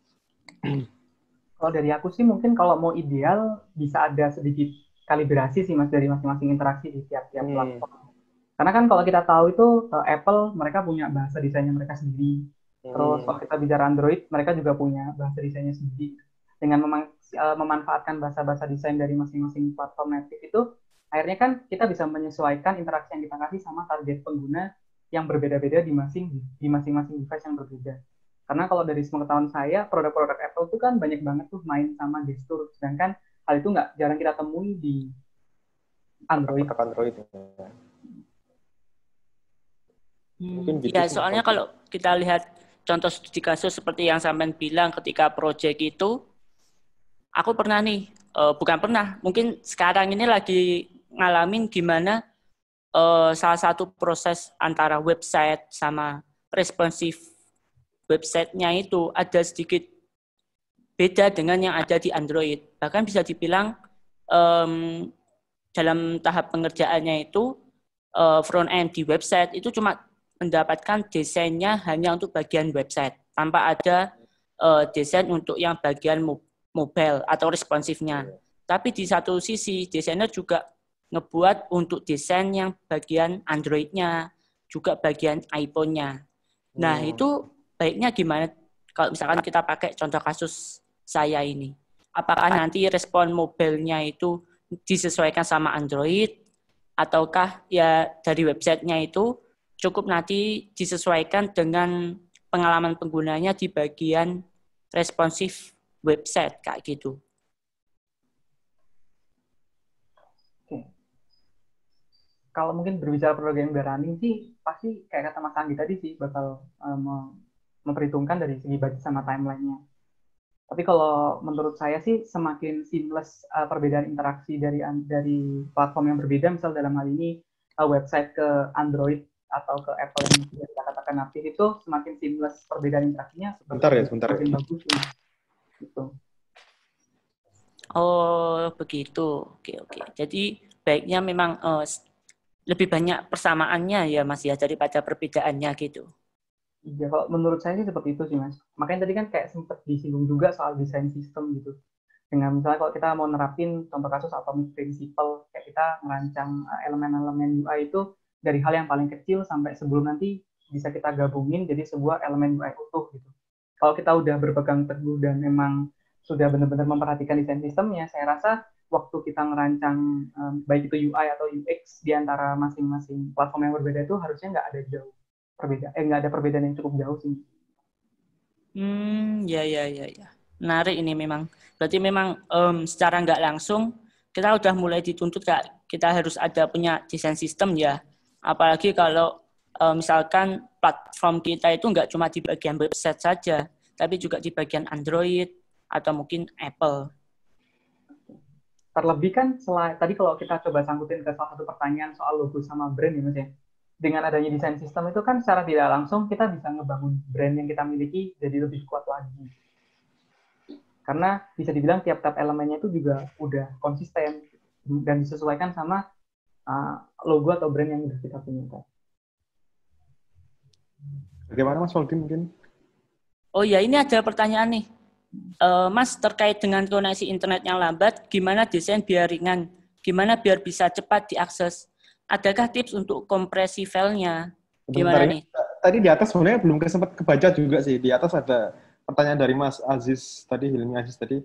Kalau dari aku sih mungkin kalau mau ideal bisa ada sedikit kalibrasi sih Mas dari masing-masing interaksi di tiap-tiap platform. Karena kan kalau kita tahu itu Apple mereka punya bahasa desainnya mereka sendiri. Terus kalau kita bicara Android, mereka juga punya bahasa desainnya sendiri. Dengan memanfaatkan bahasa-bahasa desain dari masing-masing platform native itu, akhirnya kan kita bisa menyesuaikan interaksi yang kita kasih sama target pengguna yang berbeda-beda di masing-masing device yang berbeda. Karena kalau dari sepengetahuan saya, produk-produk Apple itu kan banyak banget tuh main sama gestur. Sedangkan hal itu jarang kita temui di Android. Mungkin gitu ya, soalnya kalau kita lihat contoh studi kasus seperti yang sampean bilang ketika project itu, aku pernah nih, mungkin sekarang ini lagi ngalamin gimana salah satu proses antara website sama responsif websitenya itu ada sedikit beda dengan yang ada di Android. Bahkan bisa dibilang dalam tahap pengerjaannya itu front end di website itu cuma mendapatkan desainnya hanya untuk bagian website, tanpa ada desain untuk yang bagian mobile atau responsifnya. Tapi di satu sisi, desainer juga ngebuat untuk desain yang bagian Android-nya, juga bagian iPhone-nya. Nah, itu baiknya gimana kalau misalkan kita pakai contoh kasus saya ini? Apakah nanti respon mobile-nya itu disesuaikan sama Android, ataukah ya dari website-nya itu cukup nanti disesuaikan dengan pengalaman penggunanya di bagian responsif website kayak gitu. Oke. Kalau mungkin berbicara program running sih pasti kayak kata Mas Anggi tadi sih bakal memperhitungkan dari segi budget sama timeline-nya. Tapi kalau menurut saya sih semakin seamless perbedaan interaksi dari platform yang berbeda, misal dalam hal ini website ke Android atau ke Apple yang kita katakan natif, itu semakin seamless perbedaan interaksinya. Sebentar ya. Bagus gitu. Oh begitu, oke. Jadi baiknya memang lebih banyak persamaannya ya Mas ya daripada perbedaannya gitu. Iya, kalau menurut saya sih seperti itu sih Mas. Makanya tadi kan kayak sempat disinggung juga soal desain sistem gitu. Dengan misalnya kalau kita mau nerapin contoh kasus atomic principle, kayak kita merancang elemen-elemen UI itu dari hal yang paling kecil sampai sebelum nanti bisa kita gabungin jadi sebuah elemen UI utuh gitu. Kalau kita udah berpegang teguh dan memang sudah benar-benar memperhatikan desain sistemnya, saya rasa waktu kita ngerancang baik itu UI atau UX di antara masing-masing platform yang berbeda itu harusnya nggak ada perbedaan yang cukup jauh sih. Ya. Menarik ini memang. Berarti memang secara nggak langsung kita udah mulai dituntut kita harus ada punya desain sistem ya. Apalagi kalau misalkan platform kita itu nggak cuma di bagian website saja, tapi juga di bagian Android atau mungkin Apple. Terlebih kan tadi kalau kita coba sangkutin ke salah satu pertanyaan soal logo sama brand ya Mas ya. Dengan adanya desain sistem itu kan secara tidak langsung kita bisa ngebangun brand yang kita miliki jadi lebih kuat lagi. Karena bisa dibilang tiap-tiap elemennya itu juga udah konsisten dan disesuaikan sama logo atau brand yang udah kita punya. Bagaimana Mas Waldi mungkin? Oh ya, ini ada pertanyaan nih. Mas, terkait dengan koneksi internet yang lambat, gimana desain biar ringan? Gimana biar bisa cepat diakses? Adakah tips untuk kompresi filenya? Gimana nih? Tadi di atas sebenarnya belum sempat kebaca juga sih. Di atas ada pertanyaan dari Mas Aziz tadi, Hilmi Aziz tadi,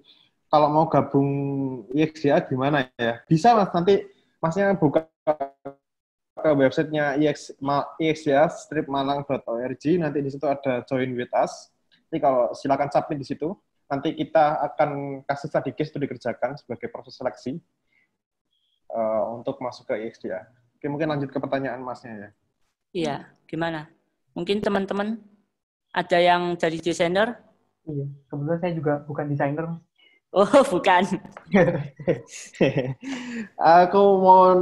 kalau mau gabung IXDA gimana ya? Bisa Mas, nanti Masnya buka ke websitenya ixda-malang.org, nanti di situ ada join with us. Jadi kalau silakan submit di situ, nanti kita akan kasih study case itu dikerjakan sebagai proses seleksi untuk masuk ke IXDA. Oke, mungkin lanjut ke pertanyaan Masnya ya. Iya, gimana? Mungkin teman-teman ada yang jadi desainer? Iya, kebetulan saya juga bukan desainer. Oh, bukan. Aku mau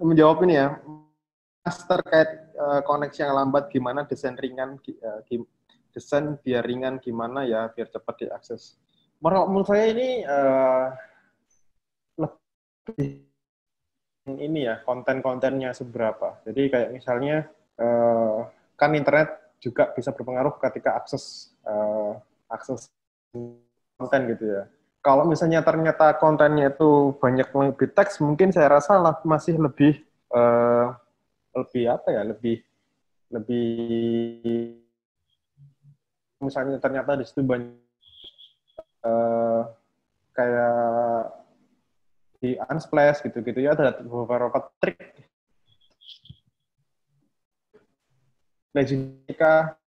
menjawab ini ya. Mas, terkait koneksi yang lambat, gimana desain ringan, desain biar ringan gimana ya, biar cepat diakses. Menurut saya ini lebih ini ya, konten-kontennya seberapa. Jadi kayak misalnya, kan internet juga bisa berpengaruh ketika akses konten gitu ya. Kalau misalnya ternyata kontennya itu banyak lebih teks, mungkin saya rasa masih lebih apa ya, lebih misalnya ternyata di situ banyak kayak di Unsplash gitu-gitu ya, ada beberapa trik. Nah, jika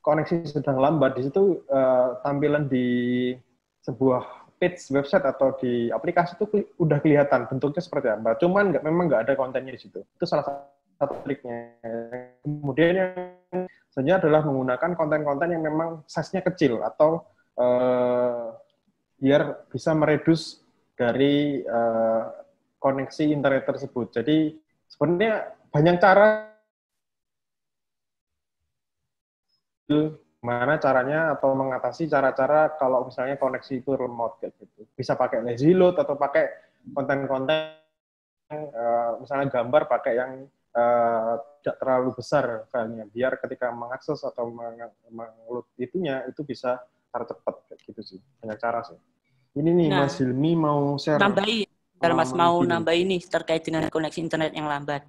koneksi sedang lambat, di situ tampilan di sebuah page website atau di aplikasi itu udah kelihatan bentuknya seperti apa. Cuman memang nggak ada kontennya di situ. Itu salah satu triknya. Kemudian yang selanjutnya adalah menggunakan konten-konten yang memang size-nya kecil atau biar bisa meredus dari koneksi internet tersebut. Jadi sebenarnya banyak cara gimana caranya atau mengatasi cara-cara kalau misalnya koneksi itu lemot kayak gitu. Bisa pakai lazy load atau pakai konten-konten misalnya gambar pakai yang tidak terlalu besar filenya, biar ketika mengakses atau mengload itunya itu bisa cepat kayak gitu sih. Banyak cara sih. Ini nih Mas Hilmi mau share. Nambahin, Mas mau nambahin nih terkait dengan koneksi internet yang lambat.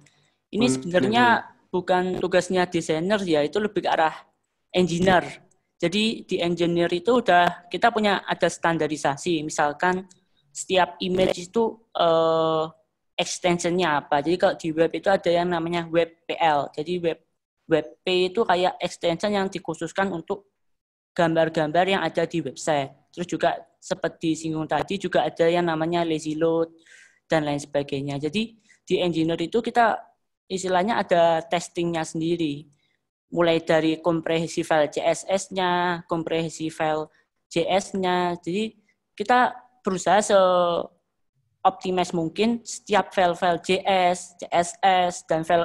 Ini sebenarnya bukan tugasnya desainer ya, itu lebih ke arah engineer. Jadi di engineer itu udah kita punya ada standarisasi. Misalkan setiap image itu extensionnya apa. Jadi kalau di web itu ada yang namanya WebPL. Jadi WebP itu kayak extension yang dikhususkan untuk gambar-gambar yang ada di website. Terus juga seperti singgung tadi juga ada yang namanya lazy load dan lain sebagainya. Jadi di engineer itu kita istilahnya ada testingnya sendiri. Mulai dari kompresi file CSS-nya, kompresi file JS-nya. Jadi kita berusaha se-optimize mungkin setiap file-file JS, CSS, dan file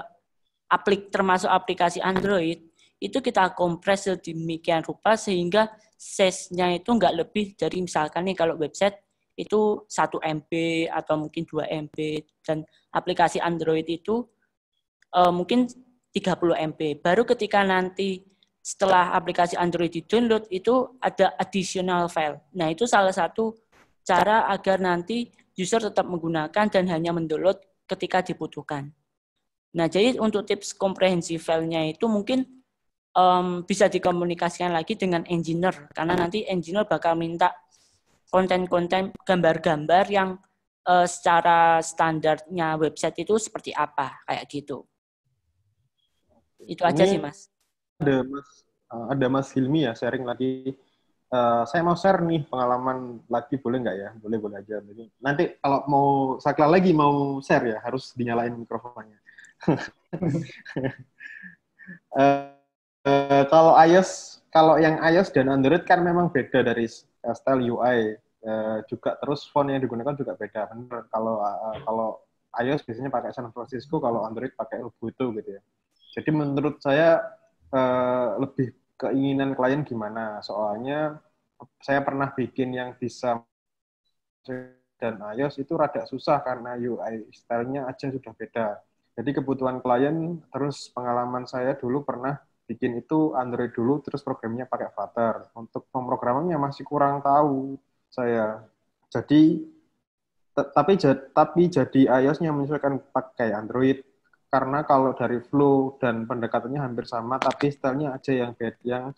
termasuk aplikasi Android, itu kita kompres sedemikian rupa sehingga size-nya itu nggak lebih dari misalkan nih kalau website itu 1 MB atau mungkin 2 MB, dan aplikasi Android itu mungkin 30 MB. Baru ketika nanti setelah aplikasi Android di-download itu ada additional file. Nah, itu salah satu cara agar nanti user tetap menggunakan dan hanya mendownload ketika dibutuhkan. Nah, jadi untuk tips komprehensi filenya itu mungkin bisa dikomunikasikan lagi dengan engineer, karena nanti engineer bakal minta konten-konten gambar-gambar yang secara standarnya website itu seperti apa, kayak gitu. Itu aja sih, Mas. Ada Mas Hilmi ya, sharing lagi. Saya mau share nih pengalaman lagi, boleh nggak ya? Boleh aja. Nanti kalau mau Sakla lagi mau share ya, harus dinyalain mikrofonnya. Kalau yang iOS dan Android kan memang beda dari style UI. Juga terus font yang digunakan juga beda. Benar. Kalau iOS biasanya pakai San Francisco, kalau Android pakai Ubuntu gitu ya. Jadi menurut saya lebih keinginan klien gimana. Soalnya saya pernah bikin yang bisa dan iOS itu rada susah karena UI stylenya aja sudah beda. Jadi kebutuhan klien, terus pengalaman saya dulu pernah bikin itu Android dulu, terus programnya pakai Flutter. Untuk pemrogramannya masih kurang tahu saya. Jadi tapi jadi iOS-nya menyesuaikan pakai Android. Karena kalau dari flow dan pendekatannya hampir sama, tapi stylenya aja yang beda, yang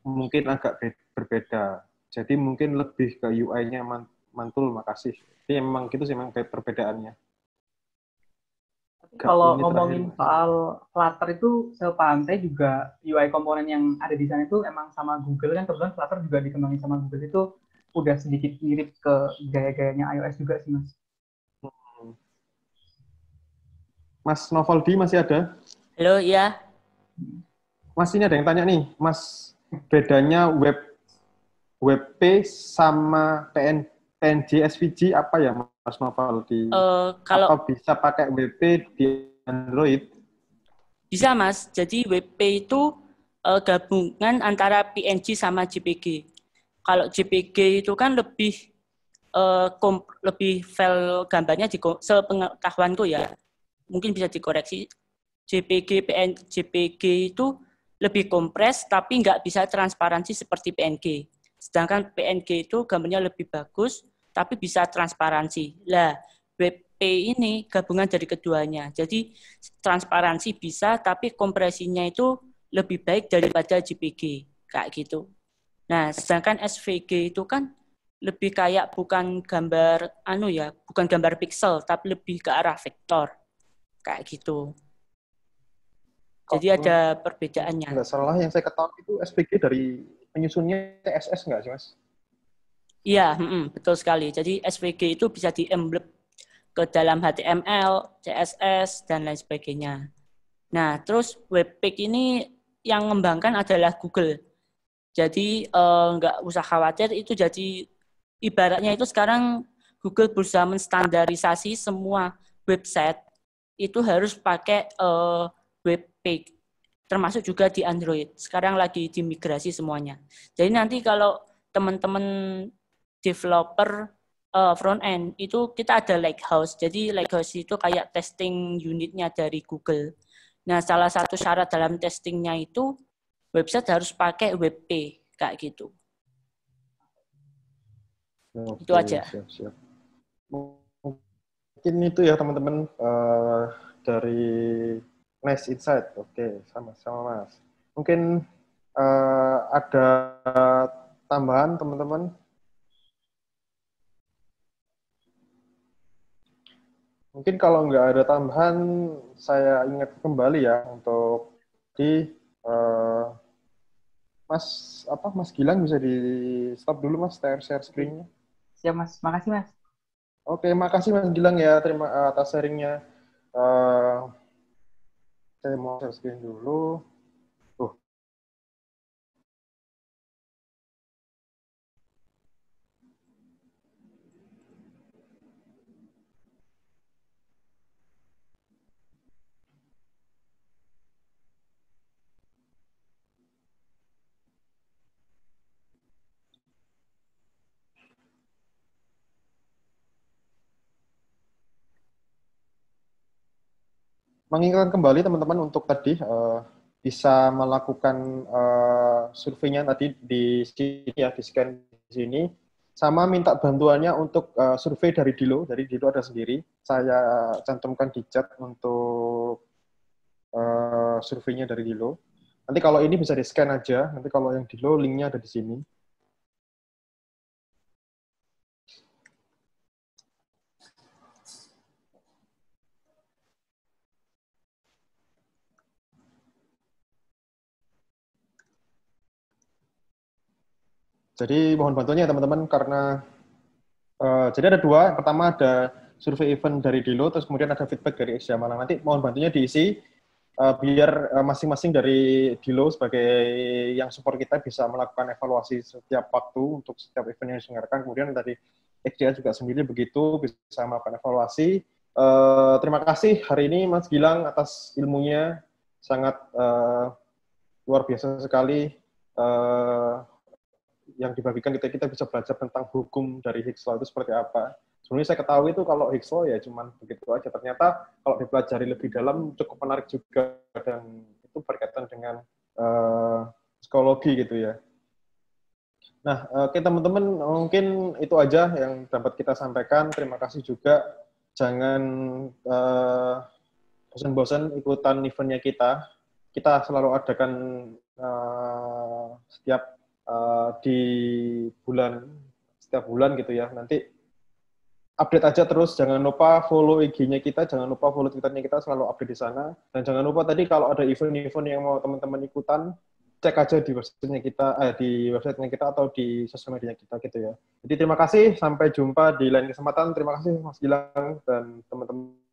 mungkin agak berbeda. Jadi mungkin lebih ke UI-nya mantul, makasih. Jadi memang gitu sih memang perbedaannya. Kalau ngomongin soal Flutter itu, sepaham saya juga UI komponen yang ada di sana itu emang sama Google kan, kebetulan Flutter juga dikembangin sama Google itu udah sedikit mirip ke gaya-gayanya iOS juga sih, Mas. Mas Novaldi masih ada? Halo, ya. Mas, ini ada yang tanya nih, Mas, bedanya WebP sama PNG SVG apa ya, Mas Novaldi? Kalau atau bisa pakai WP di Android? Bisa, Mas. Jadi WP itu gabungan antara PNG sama JPG. Kalau JPG itu kan lebih lebih file gambarnya sepengetahuanku ya. Mungkin bisa dikoreksi. JPG itu lebih kompres tapi nggak bisa transparansi seperti PNG. Sedangkan PNG itu gambarnya lebih bagus tapi bisa transparansi. Lah, WP ini gabungan dari keduanya. Jadi transparansi bisa tapi kompresinya itu lebih baik daripada JPG kayak gitu. Nah, sedangkan SVG itu kan lebih kayak bukan gambar bukan gambar pixel tapi lebih ke arah vektor kayak gitu. Jadi ada perbedaannya. Nggak salah yang saya ketahui itu SVG dari penyusunnya CSS nggak sih, Mas? Iya, betul sekali. Jadi SVG itu bisa di-embed ke dalam HTML, CSS, dan lain sebagainya. Nah, terus Webpack ini yang mengembangkan adalah Google. Jadi nggak usah khawatir, itu jadi ibaratnya itu sekarang Google berusaha menstandarisasi semua website itu harus pakai Webpack, termasuk juga di Android. Sekarang lagi dimigrasi semuanya. Jadi nanti kalau teman-teman developer front-end, itu kita ada Lighthouse. Jadi Lighthouse itu kayak testing unitnya dari Google. Nah, salah satu syarat dalam testingnya itu website harus pakai WebP, kayak gitu. Oke, Itu aja. Siap. Mungkin itu ya teman-teman dari Nice Insight. Oke, sama-sama Mas. Mungkin ada tambahan teman-teman? Mungkin kalau nggak ada tambahan, saya ingat kembali ya untuk Mas Gilang bisa di stop dulu Mas, share screen-nya. Siap Mas, makasih Mas. Oke, makasih Mas Gilang ya, terima atas sharing-nya. Saya mau share screen dulu. Mengingatkan kembali teman-teman untuk tadi bisa melakukan surveinya tadi di sini ya, di scan di sini, sama minta bantuannya untuk survei dari Dilo ada sendiri. Saya cantumkan di chat untuk surveinya dari Dilo. Nanti kalau ini bisa di-scan aja, nanti kalau yang Dilo linknya ada di sini. Jadi mohon bantuannya teman-teman karena jadi ada dua. Yang pertama ada survei event dari Dilo, terus kemudian ada feedback dari Asia Malang. Nanti mohon bantunya diisi biar masing-masing dari Dilo sebagai yang support kita bisa melakukan evaluasi setiap waktu untuk setiap event yang diselenggarakan. Kemudian dari XDA juga sendiri begitu bisa melakukan evaluasi. Terima kasih hari ini Mas Gilang atas ilmunya, sangat luar biasa sekali. Yang dibagikan kita bisa belajar tentang hukum dari Higgs Law itu seperti apa. Sebenarnya saya ketahui itu kalau Higgs Law ya cuman begitu aja. Ternyata kalau dipelajari lebih dalam cukup menarik juga dan itu berkaitan dengan psikologi gitu ya. Nah, oke teman-teman, mungkin itu aja yang dapat kita sampaikan. Terima kasih juga. Jangan bosan-bosan ikutan eventnya kita. Kita selalu adakan setiap di setiap bulan gitu ya. Nanti update aja terus, jangan lupa follow IG-nya kita, jangan lupa follow Twitter-nya kita, selalu update di sana. Dan jangan lupa tadi kalau ada event-event yang mau teman-teman ikutan, cek aja di website-nya kita atau di sosial media kita gitu ya. Jadi terima kasih, sampai jumpa di lain kesempatan. Terima kasih Mas Gilang dan teman-teman.